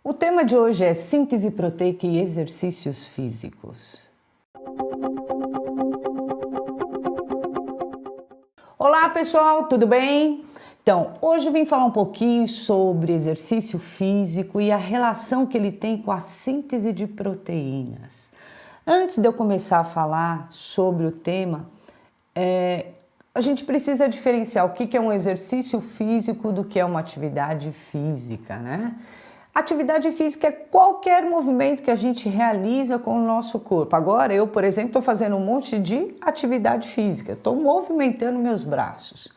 O tema de hoje é síntese proteica e exercícios físicos. Olá pessoal, tudo bem? Então, hoje eu vim falar um pouquinho sobre exercício físico e a relação que ele tem com a síntese de proteínas. Antes de eu começar a falar sobre o tema, a gente precisa diferenciar o que é um exercício físico do que é uma atividade física, né? Atividade física é qualquer movimento que a gente realiza com o nosso corpo. Agora, eu, por exemplo, estou fazendo um monte de atividade física, estou movimentando meus braços.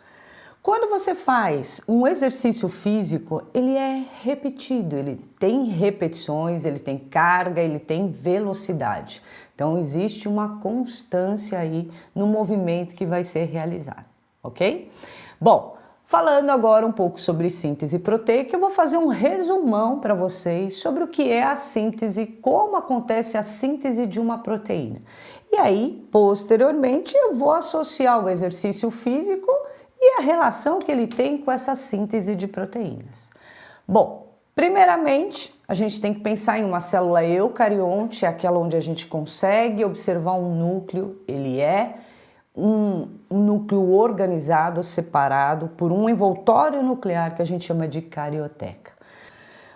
Quando você faz um exercício físico, ele é repetido, ele tem repetições, ele tem carga, ele tem velocidade. Então, existe uma constância aí no movimento que vai ser realizado, ok? Bom, falando agora um pouco sobre síntese proteica, eu vou fazer um resumão para vocês sobre o que é a síntese, como acontece a síntese de uma proteína. E aí, posteriormente, eu vou associar o exercício físico e a relação que ele tem com essa síntese de proteínas. Bom, primeiramente, a gente tem que pensar em uma célula eucarionte, aquela onde a gente consegue observar um núcleo, ele é um núcleo organizado, separado por um envoltório nuclear que a gente chama de carioteca.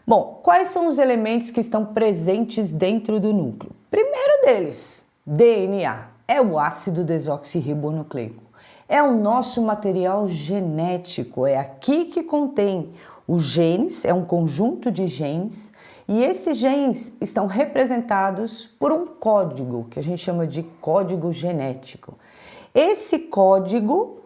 Bom, quais são os elementos que estão presentes dentro do núcleo? Primeiro deles, DNA, é o ácido desoxirribonucleico. É o nosso material genético, é aqui que contém os genes, é um conjunto de genes, e esses genes estão representados por um código, que a gente chama de código genético. Esse código,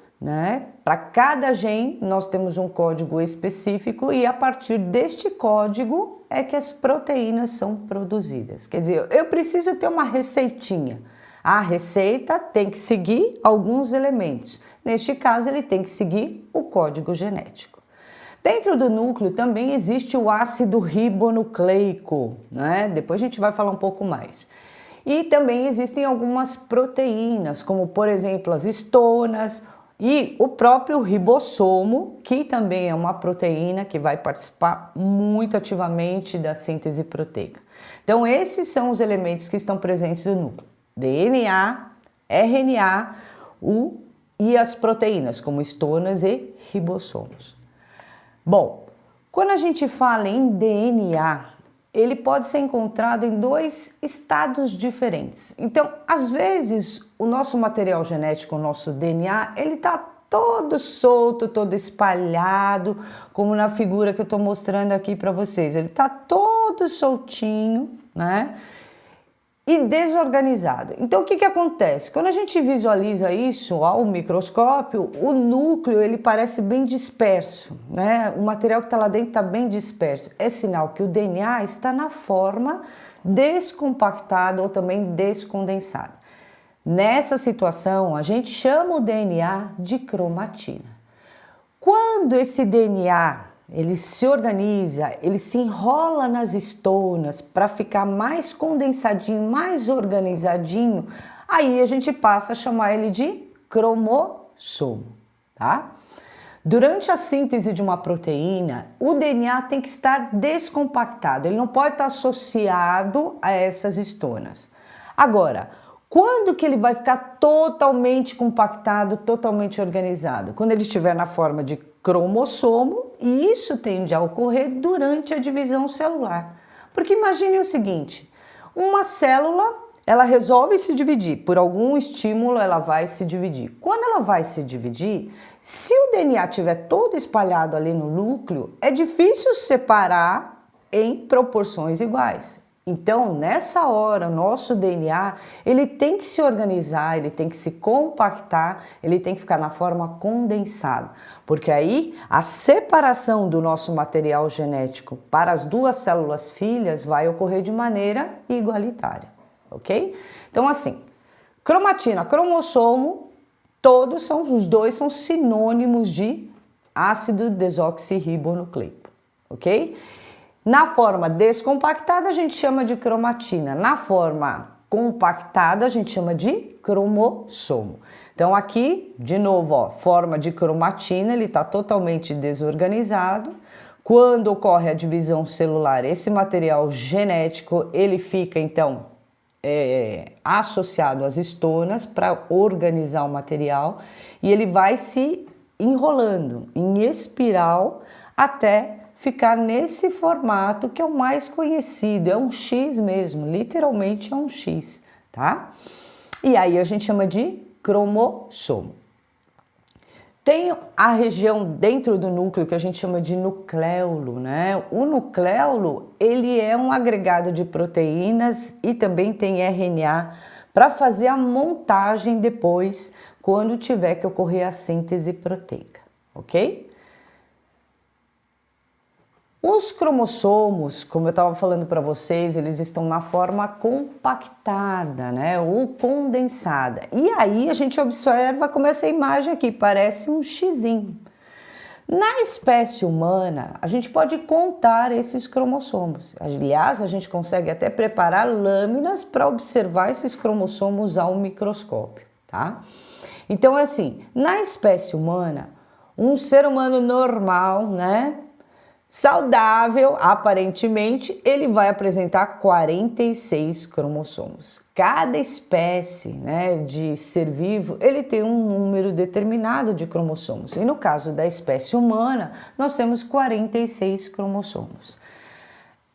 para cada gene, nós temos um código específico e a partir deste código é que as proteínas são produzidas. Quer dizer, eu preciso ter uma receitinha. A receita tem que seguir alguns elementos. Neste caso, ele tem que seguir o código genético. Dentro do núcleo também existe o ácido ribonucleico, Depois a gente vai falar um pouco mais. E também existem algumas proteínas, como por exemplo as histonas e o próprio ribossomo, que também é uma proteína que vai participar muito ativamente da síntese proteica. Então esses são os elementos que estão presentes no núcleo. DNA, RNA e as proteínas, como histonas e ribossomos. Bom, quando a gente fala em DNA, ele pode ser encontrado em dois estados diferentes. Então, às vezes, o nosso material genético, o nosso DNA, ele está todo solto, todo espalhado, como na figura que eu estou mostrando aqui para vocês. Ele está todo soltinho, e desorganizado. Então, o que acontece? Quando a gente visualiza isso ao microscópio, o núcleo ele parece bem disperso, O material que está lá dentro está bem disperso. É sinal que o DNA está na forma descompactada ou também descondensada. Nessa situação, a gente chama o DNA de cromatina. Quando esse DNA ele se organiza, ele se enrola nas histonas para ficar mais condensadinho, mais organizadinho, aí a gente passa a chamar ele de cromossomo, tá? Durante a síntese de uma proteína, o DNA tem que estar descompactado, ele não pode estar associado a essas histonas. Agora, quando que ele vai ficar totalmente compactado, totalmente organizado? Quando ele estiver na forma de cromossomo, e isso tende a ocorrer durante a divisão celular. Porque imagine o seguinte, uma célula, ela resolve se dividir, por algum estímulo ela vai se dividir. Quando ela vai se dividir, se o DNA estiver todo espalhado ali no núcleo, é difícil separar em proporções iguais. Então, nessa hora, o nosso DNA, ele tem que se organizar, ele tem que se compactar, ele tem que ficar na forma condensada. Porque aí, a separação do nosso material genético para as duas células filhas vai ocorrer de maneira igualitária, ok? Então, assim, cromatina, cromossomo, os dois são sinônimos de ácido desoxirribonucleico, ok? Na forma descompactada, a gente chama de cromatina. Na forma compactada, a gente chama de cromossomo. Então, aqui, de novo, forma de cromatina, ele está totalmente desorganizado. Quando ocorre a divisão celular, esse material genético, ele fica então associado às histonas para organizar o material e ele vai se enrolando em espiral até ficar nesse formato que é o mais conhecido, é um X mesmo, literalmente é um X, tá? E aí a gente chama de cromossomo. Tem a região dentro do núcleo que a gente chama de nucleolo, né? O nucleolo, ele é um agregado de proteínas e também tem RNA para fazer a montagem depois, quando tiver que ocorrer a síntese proteica, ok? Os cromossomos, como eu estava falando para vocês, eles estão na forma compactada, né, ou condensada. E aí a gente observa como essa imagem aqui parece um xizinho. Na espécie humana, a gente pode contar esses cromossomos. Aliás, a gente consegue até preparar lâminas para observar esses cromossomos ao microscópio, tá? Então, assim, na espécie humana, um ser humano normal, né, saudável, aparentemente, ele vai apresentar 46 cromossomos. Cada espécie, né, de ser vivo, ele tem um número determinado de cromossomos. E no caso da espécie humana, nós temos 46 cromossomos.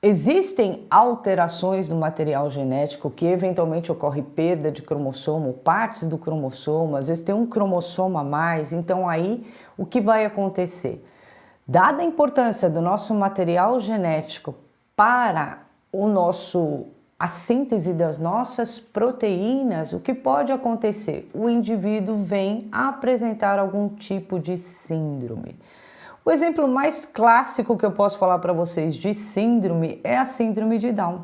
Existem alterações no material genético que eventualmente ocorre perda de cromossomo, partes do cromossomo, às vezes tem um cromossomo a mais, então aí o que vai acontecer? Dada a importância do nosso material genético para a síntese das nossas proteínas, o que pode acontecer? O indivíduo vem a apresentar algum tipo de síndrome. O exemplo mais clássico que eu posso falar para vocês de síndrome é a síndrome de Down.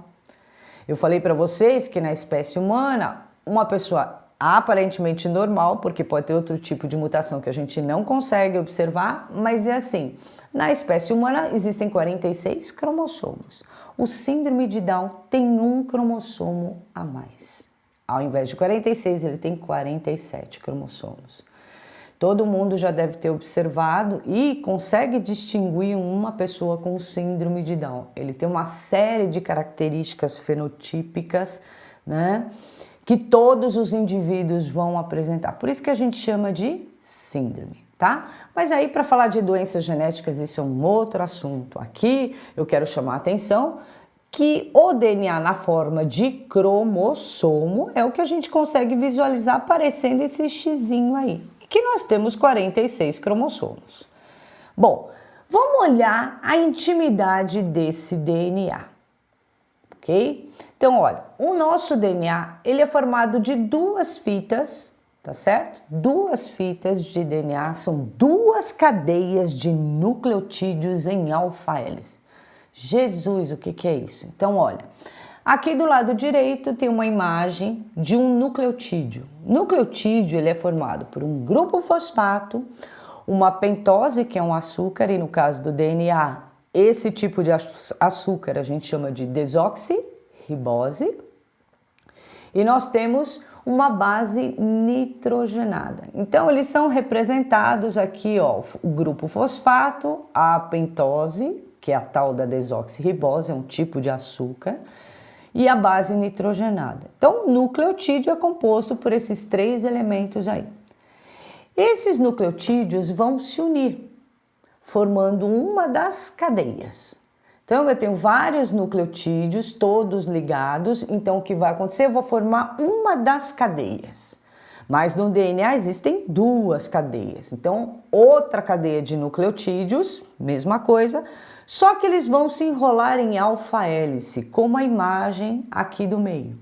Eu falei para vocês que na espécie humana, uma pessoa aparentemente normal, porque pode ter outro tipo de mutação que a gente não consegue observar, mas é assim, na espécie humana existem 46 cromossomos. O síndrome de Down tem um cromossomo a mais. Ao invés de 46, ele tem 47 cromossomos. Todo mundo já deve ter observado e consegue distinguir uma pessoa com síndrome de Down. Ele tem uma série de características fenotípicas, né, que todos os indivíduos vão apresentar. Por isso que a gente chama de síndrome, tá? Mas aí, para falar de doenças genéticas, isso é um outro assunto. Aqui eu quero chamar a atenção que o DNA na forma de cromossomo é o que a gente consegue visualizar aparecendo esse xizinho aí. E que nós temos 46 cromossomos. Bom, vamos olhar a intimidade desse DNA, ok? Então, olha, o nosso DNA, ele é formado de duas fitas, tá certo? Duas fitas de DNA, são duas cadeias de nucleotídeos em alfa-hélice. Jesus, o que é isso? Então, olha, aqui do lado direito tem uma imagem de um nucleotídeo. Nucleotídeo, ele é formado por um grupo fosfato, uma pentose, que é um açúcar, e no caso do DNA, esse tipo de açúcar a gente chama de desoxirribose, e nós temos uma base nitrogenada. Então, eles são representados aqui, ó, o grupo fosfato, a pentose, que é a tal da desoxirribose, é um tipo de açúcar, e a base nitrogenada. Então, o nucleotídeo é composto por esses três elementos aí. Esses nucleotídeos vão se unir, formando uma das cadeias. Então, eu tenho vários nucleotídeos, todos ligados, então o que vai acontecer? Eu vou formar uma das cadeias. Mas no DNA existem duas cadeias, então outra cadeia de nucleotídeos, mesma coisa, só que eles vão se enrolar em alfa-hélice, como a imagem aqui do meio,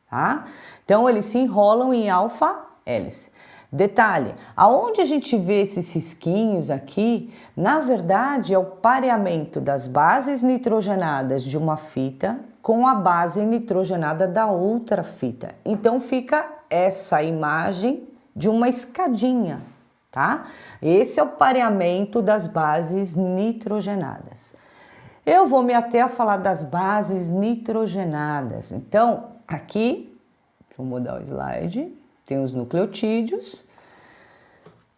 tá? Então, eles se enrolam em alfa-hélice. Detalhe, aonde a gente vê esses risquinhos aqui, na verdade é o pareamento das bases nitrogenadas de uma fita com a base nitrogenada da outra fita. Então fica essa imagem de uma escadinha, tá? Esse é o pareamento das bases nitrogenadas. Eu vou me ater a falar das bases nitrogenadas. Então, aqui, deixa eu mudar o slide, tem os nucleotídeos.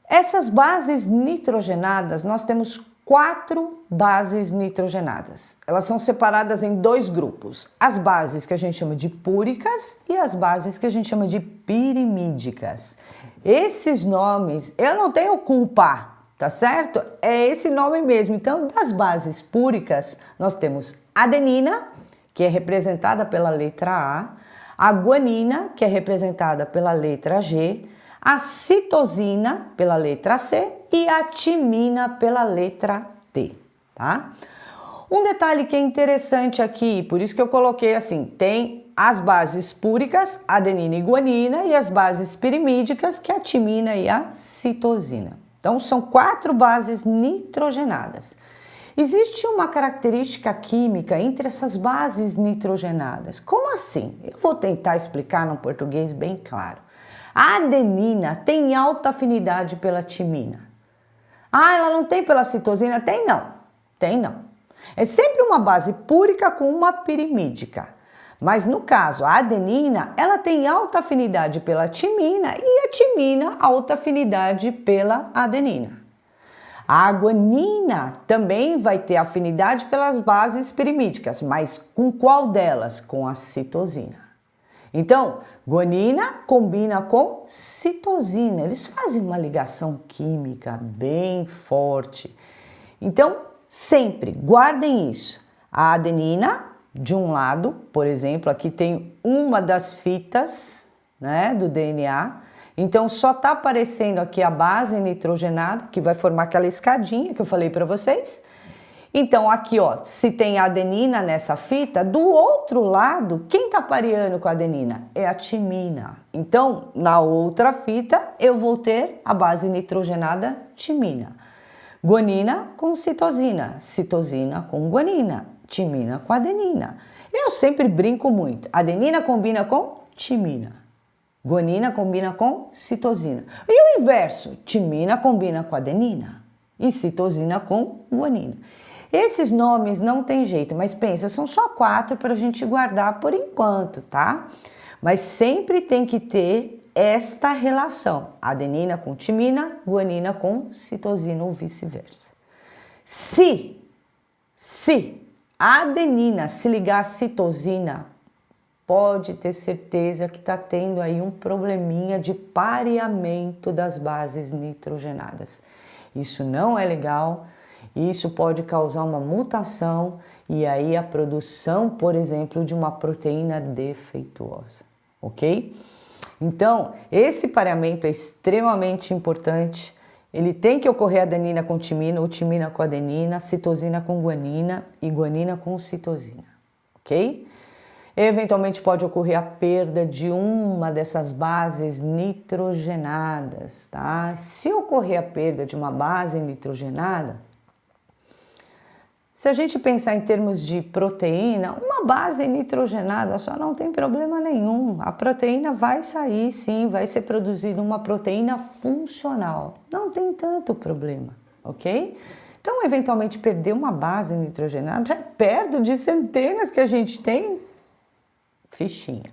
Essas bases nitrogenadas, nós temos 4 bases nitrogenadas. Elas são separadas em 2 grupos. As bases que a gente chama de púricas e as bases que a gente chama de pirimídicas. Esses nomes, eu não tenho culpa, tá certo? É esse nome mesmo. Então, das bases púricas, nós temos adenina, que é representada pela letra A guanina, que é representada pela letra G, a citosina pela letra C e a timina pela letra T, tá? Um detalhe que é interessante aqui, por isso que eu coloquei assim, tem as bases púricas, adenina e guanina, e as bases pirimídicas, que é a timina e a citosina. Então, são 4 bases nitrogenadas. Existe uma característica química entre essas bases nitrogenadas. Como assim? Eu vou tentar explicar no português bem claro. A adenina tem alta afinidade pela timina. Ah, ela não tem pela citosina? Tem não. Tem não. É sempre uma base púrica com uma pirimídica. Mas no caso, a adenina, ela tem alta afinidade pela timina e a timina alta afinidade pela adenina. A guanina também vai ter afinidade pelas bases pirimídicas, mas com qual delas? Com a citosina. Então, guanina combina com citosina, eles fazem uma ligação química bem forte. Então, sempre guardem isso. A adenina, de um lado, por exemplo, aqui tem uma das fitas, né, do DNA. Então, só está aparecendo aqui a base nitrogenada, que vai formar aquela escadinha que eu falei para vocês. Então, aqui, ó, se tem adenina nessa fita, do outro lado, quem está pareando com a adenina? É a timina. Então, na outra fita, eu vou ter a base nitrogenada timina. Guanina com citosina, citosina com guanina, timina com adenina. Eu sempre brinco muito. Adenina combina com timina. Guanina combina com citosina. E o inverso, timina combina com adenina e citosina com guanina. Esses nomes não tem jeito, mas pensa, são só 4 para a gente guardar por enquanto, tá? Mas sempre tem que ter esta relação, adenina com timina, guanina com citosina ou vice-versa. Se a adenina se ligar à citosina, pode ter certeza que está tendo aí um probleminha de pareamento das bases nitrogenadas. Isso não é legal, isso pode causar uma mutação e aí a produção, por exemplo, de uma proteína defeituosa, ok? Então, esse pareamento é extremamente importante. Ele tem que ocorrer adenina com timina, ou timina com adenina, citosina com guanina e guanina com citosina, ok? Eventualmente pode ocorrer a perda de uma dessas bases nitrogenadas, tá? Se ocorrer a perda de uma base nitrogenada, se a gente pensar em termos de proteína, uma base nitrogenada só não tem problema nenhum. A proteína vai sair, sim, vai ser produzida uma proteína funcional. Não tem tanto problema, ok? Então, eventualmente, perder uma base nitrogenada é perto de centenas que a gente tem. Fichinha.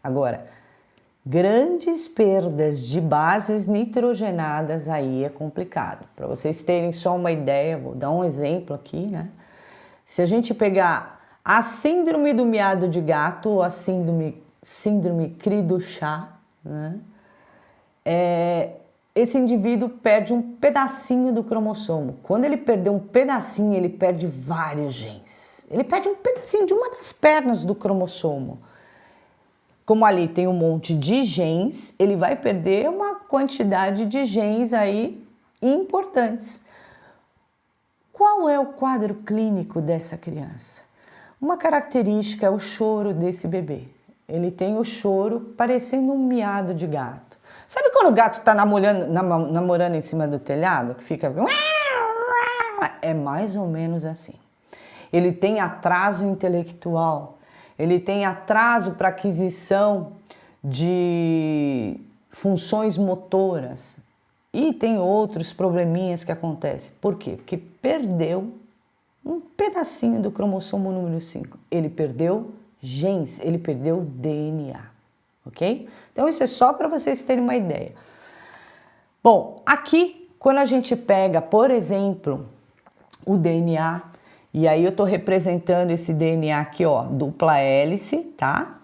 Agora, grandes perdas de bases nitrogenadas aí é complicado. Para vocês terem só uma ideia, vou dar um exemplo aqui, né? Se a gente pegar a síndrome do miado de gato ou a síndrome cri do chá, né? Esse indivíduo perde um pedacinho do cromossomo. Quando ele perder um pedacinho, ele perde vários genes. Ele perde um pedacinho de uma das pernas do cromossomo. Como ali tem um monte de genes, ele vai perder uma quantidade de genes aí importantes. Qual é o quadro clínico dessa criança? Uma característica é o choro desse bebê. Ele tem o choro parecendo um miado de gato. Sabe quando o gato está namorando em cima do telhado? Que fica... É mais ou menos assim. Ele tem atraso intelectual. Ele tem atraso para aquisição de funções motoras. E tem outros probleminhas que acontecem. Por quê? Porque perdeu um pedacinho do cromossomo número 5. Ele perdeu genes, ele perdeu DNA, ok? Então isso é só para vocês terem uma ideia. Bom, aqui, quando a gente pega, por exemplo, o DNA. E aí eu estou representando esse DNA aqui, ó, dupla hélice, tá?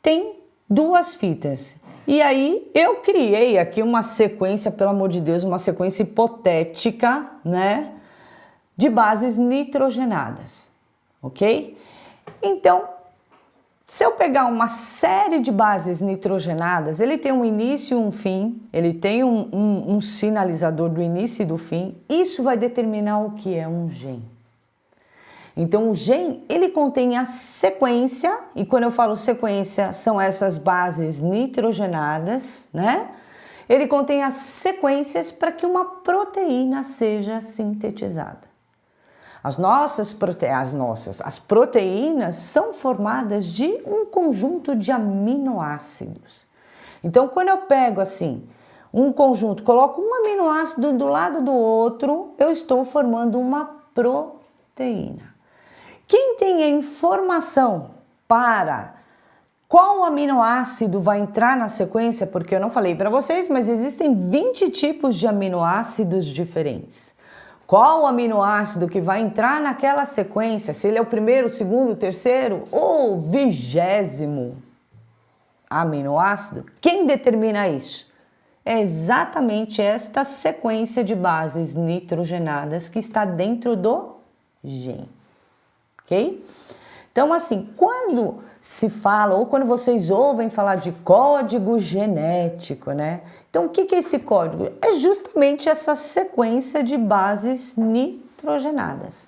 Tem duas fitas. E aí eu criei aqui uma sequência, pelo amor de Deus, uma sequência hipotética, né? De bases nitrogenadas, ok? Então, se eu pegar uma série de bases nitrogenadas, ele tem um início e um fim, ele tem um sinalizador do início e do fim, isso vai determinar o que é um gene. Então, o gene, ele contém a sequência, e quando eu falo sequência, são essas bases nitrogenadas, né? Ele contém as sequências para que uma proteína seja sintetizada. As proteínas são formadas de um conjunto de aminoácidos. Então, quando eu pego assim, um conjunto, coloco um aminoácido do lado do outro, eu estou formando uma proteína. Quem tem a informação para qual aminoácido vai entrar na sequência, porque eu não falei para vocês, mas existem 20 tipos de aminoácidos diferentes. Qual o aminoácido que vai entrar naquela sequência, se ele é o primeiro, o segundo, o terceiro ou 20º aminoácido, quem determina isso? É exatamente esta sequência de bases nitrogenadas que está dentro do gene. Ok? Então, assim, quando se fala, ou quando vocês ouvem falar de código genético, né? Então, o que é esse código? É justamente essa sequência de bases nitrogenadas.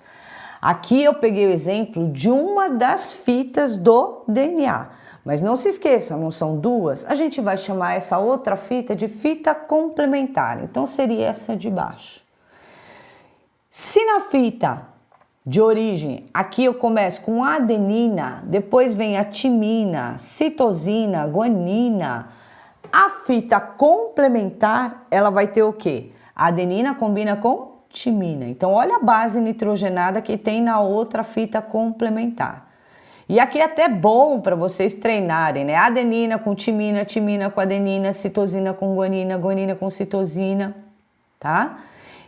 Aqui eu peguei o exemplo de uma das fitas do DNA, mas não se esqueçam, não são duas. A gente vai chamar essa outra fita de fita complementar, então seria essa de baixo. Se na fita de origem, aqui eu começo com adenina, depois vem a timina, citosina, guanina. A fita complementar, ela vai ter o quê? A adenina combina com timina. Então, olha a base nitrogenada que tem na outra fita complementar. E aqui é até bom para vocês treinarem, né? Adenina com timina, timina com adenina, citosina com guanina, guanina com citosina, tá?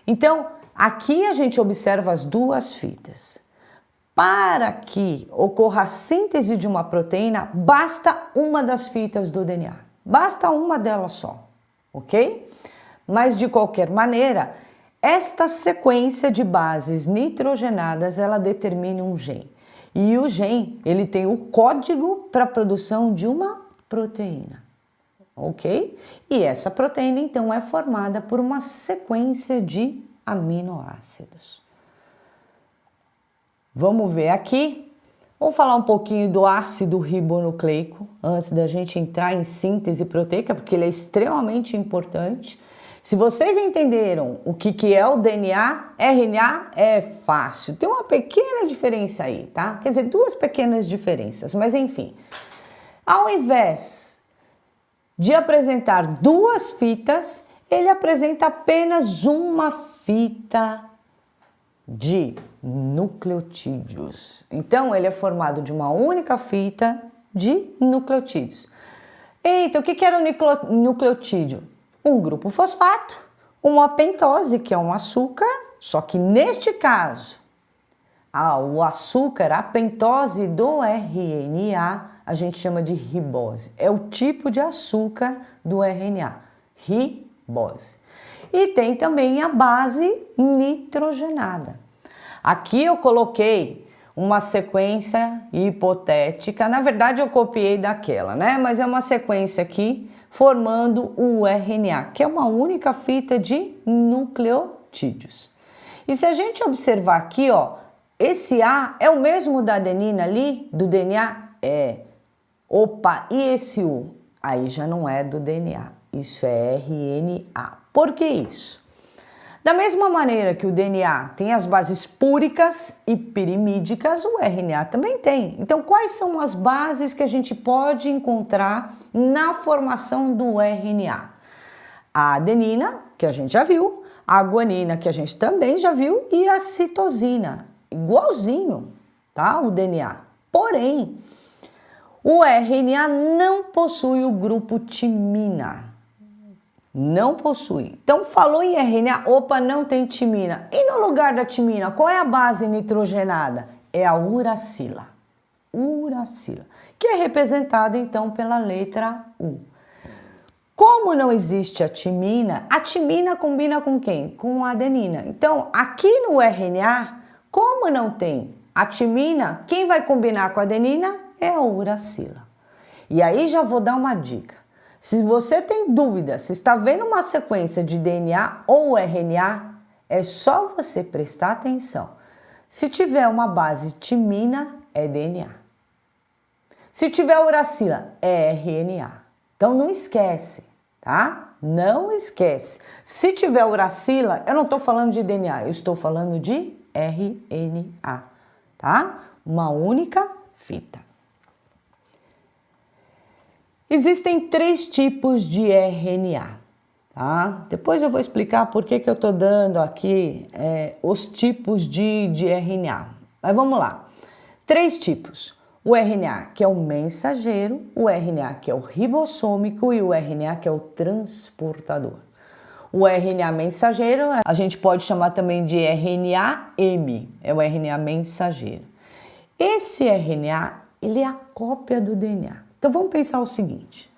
Então, aqui a gente observa as duas fitas. Para que ocorra a síntese de uma proteína, basta uma das fitas do DNA. Basta uma delas só, ok? Mas de qualquer maneira, esta sequência de bases nitrogenadas, ela determina um gene. E o gene, ele tem o código para a produção de uma proteína, ok? E essa proteína, então, é formada por uma sequência de aminoácidos. Vamos ver aqui. Vamos falar um pouquinho do ácido ribonucleico antes da gente entrar em síntese proteica, porque ele é extremamente importante. Se vocês entenderam o que é o DNA, RNA é fácil. Tem uma pequena diferença aí, tá? Quer dizer, duas pequenas diferenças, mas enfim. Ao invés de apresentar duas fitas, ele apresenta apenas uma fita de nucleotídeos. Então, ele é formado de uma única fita de nucleotídeos. Eita, o que era o nucleotídeo? Um grupo fosfato, uma pentose, que é um açúcar, só que neste caso, o açúcar, a pentose do RNA, a gente chama de ribose. É o tipo de açúcar do RNA, ribose. E tem também a base nitrogenada. Aqui eu coloquei uma sequência hipotética, na verdade eu copiei daquela, né? Mas é uma sequência aqui formando o RNA, que é uma única fita de nucleotídeos. E se a gente observar aqui, ó, esse A é o mesmo da adenina ali, do DNA? É. Opa, e esse U? Aí já não é do DNA, isso é RNA. Por que isso? Da mesma maneira que o DNA tem as bases púricas e pirimídicas, o RNA também tem. Então, quais são as bases que a gente pode encontrar na formação do RNA? A adenina, que a gente já viu, a guanina, que a gente também já viu, e a citosina, igualzinho, tá? O DNA. Porém, o RNA não possui o grupo timina. Não possui. Então, falou em RNA, opa, não tem timina. E no lugar da timina, qual é a base nitrogenada? É a uracila. Uracila, que é representada então pela letra U. Como não existe a timina combina com quem? Com a adenina. Então, aqui no RNA, como não tem a timina, quem vai combinar com a adenina é a uracila. E aí já vou dar uma dica. Se você tem dúvida se está vendo uma sequência de DNA ou RNA, é só você prestar atenção. Se tiver uma base timina, é DNA. Se tiver uracila, é RNA. Então não esquece, tá? Não esquece. Se tiver uracila, eu não estou falando de DNA, eu estou falando de RNA, tá? Uma única fita. Existem 3 tipos de RNA, tá? Depois eu vou explicar por que eu estou dando aqui os tipos de RNA. Mas vamos lá. 3 tipos. O RNA que é o mensageiro, o RNA que é o ribossômico e o RNA que é o transportador. O RNA mensageiro a gente pode chamar também de RNA-M, é o RNA mensageiro. Esse RNA, ele é a cópia do DNA. Então vamos pensar o seguinte,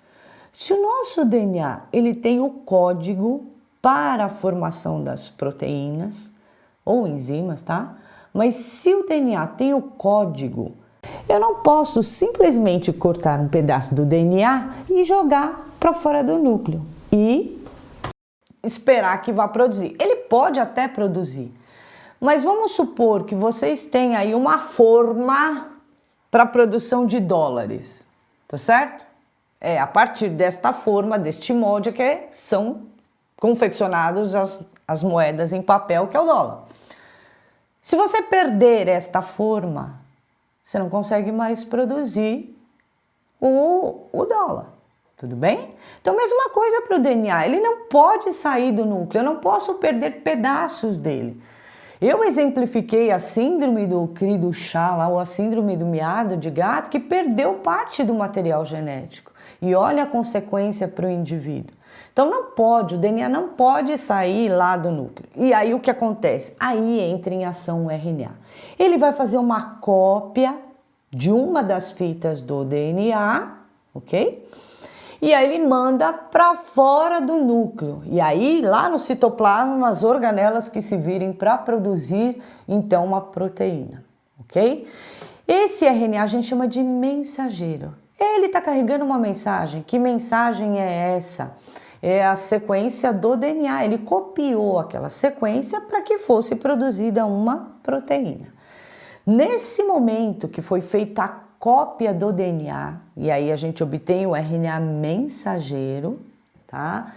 se o nosso DNA ele tem o código para a formação das proteínas ou enzimas, tá? Mas se o DNA tem o código, eu não posso simplesmente cortar um pedaço do DNA e jogar para fora do núcleo e esperar que vá produzir. Ele pode até produzir, mas vamos supor que vocês têm aí uma forma para a produção de dólares. Tá certo? É a partir desta forma, deste molde que são confeccionados as moedas em papel, que é o dólar. Se você perder esta forma, você não consegue mais produzir o dólar. Tudo bem? Então, mesma coisa para o DNA. Ele não pode sair do núcleo, eu não posso perder pedaços dele. Eu exemplifiquei a síndrome do cri do chá, ou a síndrome do miado de gato, que perdeu parte do material genético. E olha a consequência para o indivíduo. Então não pode, o DNA não pode sair lá do núcleo. E aí o que acontece? Aí entra em ação o RNA. Ele vai fazer uma cópia de uma das fitas do DNA, ok? E aí ele manda para fora do núcleo. E aí, lá no citoplasma, as organelas que se virem para produzir, então, uma proteína, ok? Esse RNA a gente chama de mensageiro. Ele está carregando uma mensagem. Que mensagem é essa? É a sequência do DNA. Ele copiou aquela sequência para que fosse produzida uma proteína. Nesse momento que foi feita a cópia do DNA, e aí a gente obtém o RNA mensageiro, tá?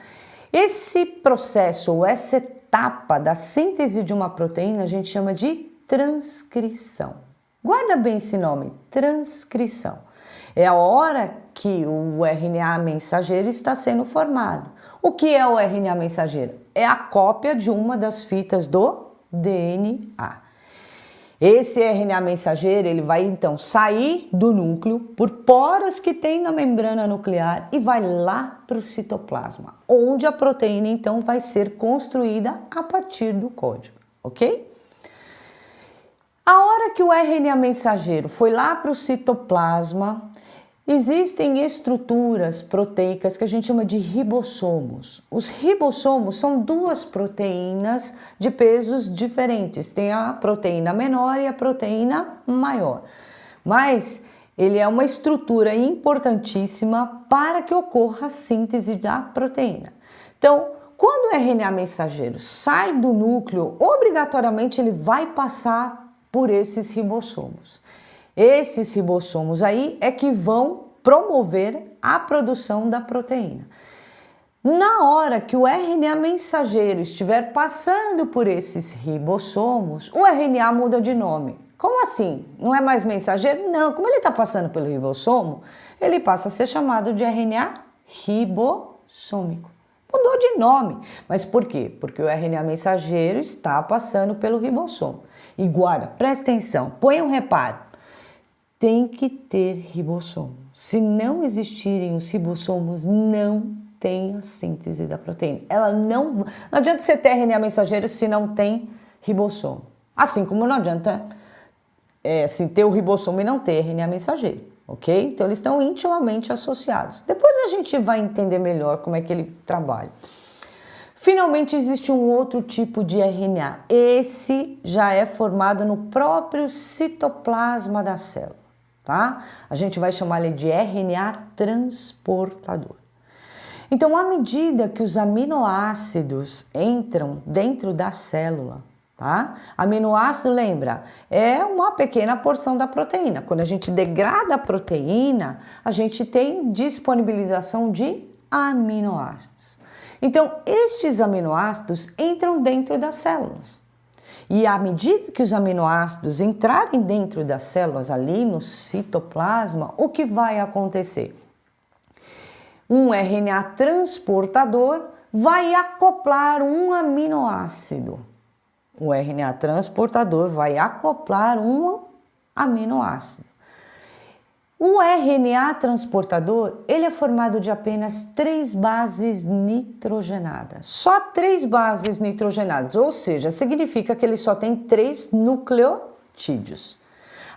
Esse processo, ou essa etapa da síntese de uma proteína, a gente chama de transcrição. Guarda bem esse nome, transcrição. É a hora que o RNA mensageiro está sendo formado. O que é o RNA mensageiro? É a cópia de uma das fitas do DNA. Esse RNA mensageiro, ele vai então sair do núcleo por poros que tem na membrana nuclear e vai lá para o citoplasma, onde a proteína então vai ser construída a partir do código, ok? A hora que o RNA mensageiro foi lá para o citoplasma, existem estruturas proteicas que a gente chama de ribossomos. Os ribossomos são 2 proteínas de pesos diferentes. Tem a proteína menor e a proteína maior. Mas ele é uma estrutura importantíssima para que ocorra a síntese da proteína. Então, quando o RNA mensageiro sai do núcleo, obrigatoriamente ele vai passar por esses ribossomos. Esses ribossomos aí é que vão promover a produção da proteína. Na hora que o RNA mensageiro estiver passando por esses ribossomos, o RNA muda de nome. Como assim? Não é mais mensageiro? Não, como ele está passando pelo ribossomo, ele passa a ser chamado de RNA ribossômico. Mudou de nome. Mas por quê? Porque o RNA mensageiro está passando pelo ribossomo. E guarda, presta atenção, põe um reparo. Tem que ter ribossomo. Se não existirem os ribossomos, não tem a síntese da proteína. Não adianta você ter RNA mensageiro se não tem ribossomo. Assim como não adianta ter o ribossomo e não ter RNA mensageiro, ok? Então eles estão intimamente associados. Depois a gente vai entender melhor como é que ele trabalha. Finalmente existe um outro tipo de RNA. Esse já é formado no próprio citoplasma da célula, tá? A gente vai chamar ele de RNA transportador. Então, à medida que os aminoácidos entram dentro da célula, tá? Aminoácido, lembra, é uma pequena porção da proteína. Quando a gente degrada a proteína, a gente tem disponibilização de aminoácidos. Então, estes aminoácidos entram dentro das células. E à medida que os aminoácidos entrarem dentro das células, ali no citoplasma, o que vai acontecer? Um RNA transportador vai acoplar um aminoácido. O RNA transportador vai acoplar um aminoácido. O RNA transportador, ele é formado de apenas 3 bases nitrogenadas. Só 3 bases nitrogenadas, ou seja, significa que ele só tem 3 nucleotídeos.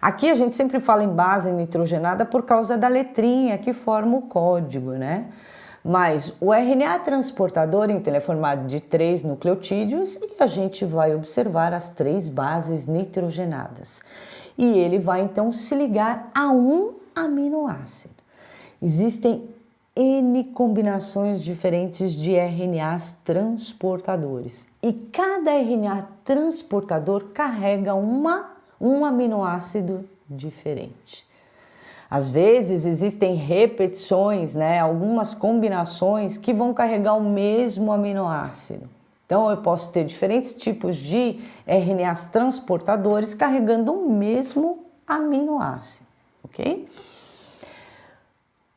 Aqui a gente sempre fala em base nitrogenada por causa da letrinha que forma o código, né? Mas o RNA transportador, então, ele é formado de 3 nucleotídeos e a gente vai observar as 3 bases nitrogenadas. E ele vai, então, se ligar a um aminoácido. Existem N combinações diferentes de RNAs transportadores. E cada RNA transportador carrega um aminoácido diferente. Às vezes existem repetições, né? Algumas combinações que vão carregar o mesmo aminoácido. Então eu posso ter diferentes tipos de RNAs transportadores carregando o mesmo aminoácido, ok?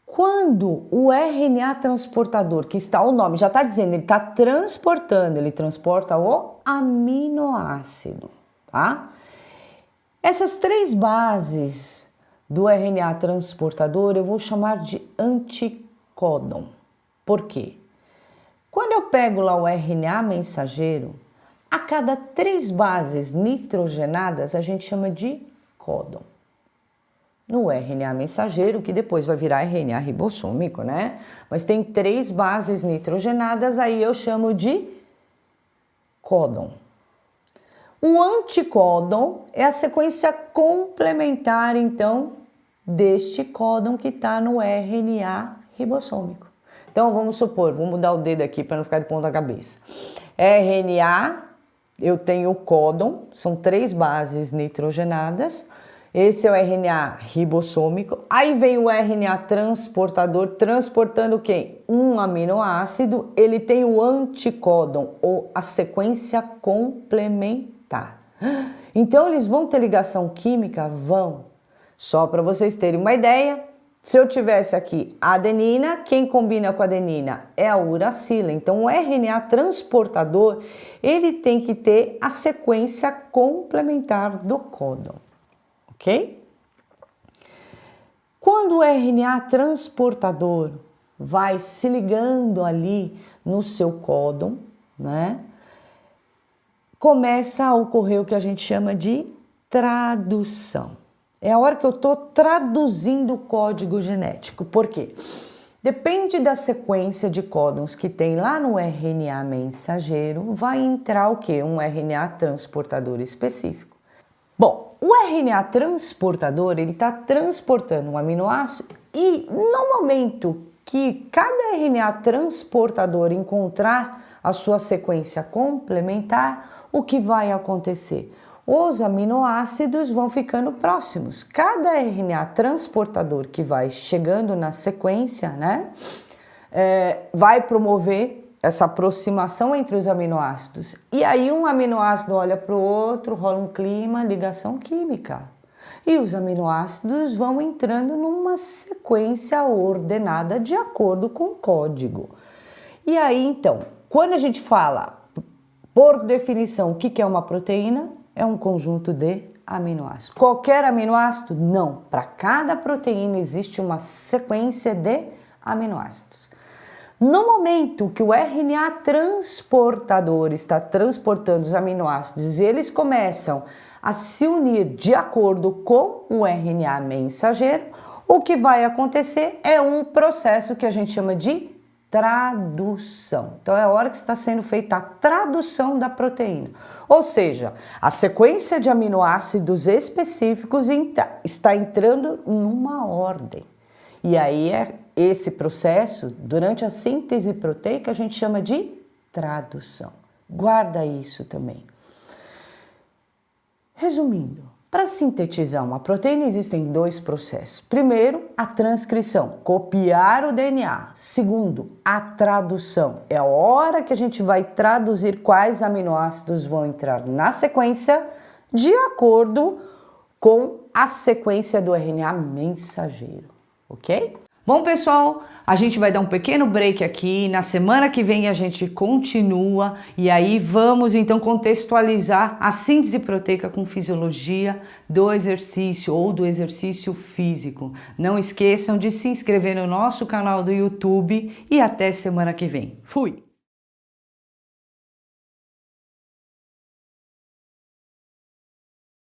Quando o RNA transportador, que está o nome, já está dizendo, ele está transportando, ele transporta o aminoácido, tá? Essas 3 bases do RNA transportador eu vou chamar de anticódon. Por quê? Quando eu pego lá o RNA mensageiro, a cada 3 bases nitrogenadas a gente chama de códon. No RNA mensageiro, que depois vai virar RNA ribossômico, né? Mas tem 3 bases nitrogenadas, aí eu chamo de códon. O anticódon é a sequência complementar, então, deste códon que está no RNA ribossômico. Então, vamos supor, vou mudar o dedo aqui para não ficar de ponta cabeça. RNA, eu tenho o códon, são 3 bases nitrogenadas. Esse é o RNA ribossômico. Aí vem o RNA transportador, transportando o quê? Um aminoácido. Ele tem o anticódon, ou a sequência complementar. Então, eles vão ter ligação química? Vão. Só para vocês terem uma ideia, se eu tivesse aqui adenina, quem combina com a adenina é a uracila. Então, o RNA transportador, ele tem que ter a sequência complementar do códon. Ok? Quando o RNA transportador vai se ligando ali no seu códon, né? Começa a ocorrer o que a gente chama de tradução. É a hora que eu estou traduzindo o código genético. Por quê? Depende da sequência de códons que tem lá no RNA mensageiro, vai entrar o quê? Um RNA transportador específico. Bom, o RNA transportador, ele está transportando um aminoácido e no momento que cada RNA transportador encontrar a sua sequência complementar, o que vai acontecer? Os aminoácidos vão ficando próximos. Cada RNA transportador que vai chegando na sequência, né, vai promover essa aproximação entre os aminoácidos. E aí um aminoácido olha para o outro, rola um clima, ligação química. E os aminoácidos vão entrando numa sequência ordenada de acordo com o código. E aí, então, quando a gente fala, por definição, o que é uma proteína? É um conjunto de aminoácidos. Qualquer aminoácido? Não. Para cada proteína existe uma sequência de aminoácidos. No momento que o RNA transportador está transportando os aminoácidos e eles começam a se unir de acordo com o RNA mensageiro, o que vai acontecer é um processo que a gente chama de tradução. Então é a hora que está sendo feita a tradução da proteína. Ou seja, a sequência de aminoácidos específicos está entrando numa ordem. E aí é esse processo, durante a síntese proteica, a gente chama de tradução. Guarda isso também. Resumindo, para sintetizar uma proteína existem dois processos. Primeiro, a transcrição, copiar o DNA. Segundo, a tradução. É a hora que a gente vai traduzir quais aminoácidos vão entrar na sequência de acordo com a sequência do RNA mensageiro, ok? Bom, pessoal, a gente vai dar um pequeno break aqui. Na semana que vem a gente continua e aí vamos então contextualizar a síntese proteica com fisiologia do exercício ou do exercício físico. Não esqueçam de se inscrever no nosso canal do YouTube e até semana que vem. Fui!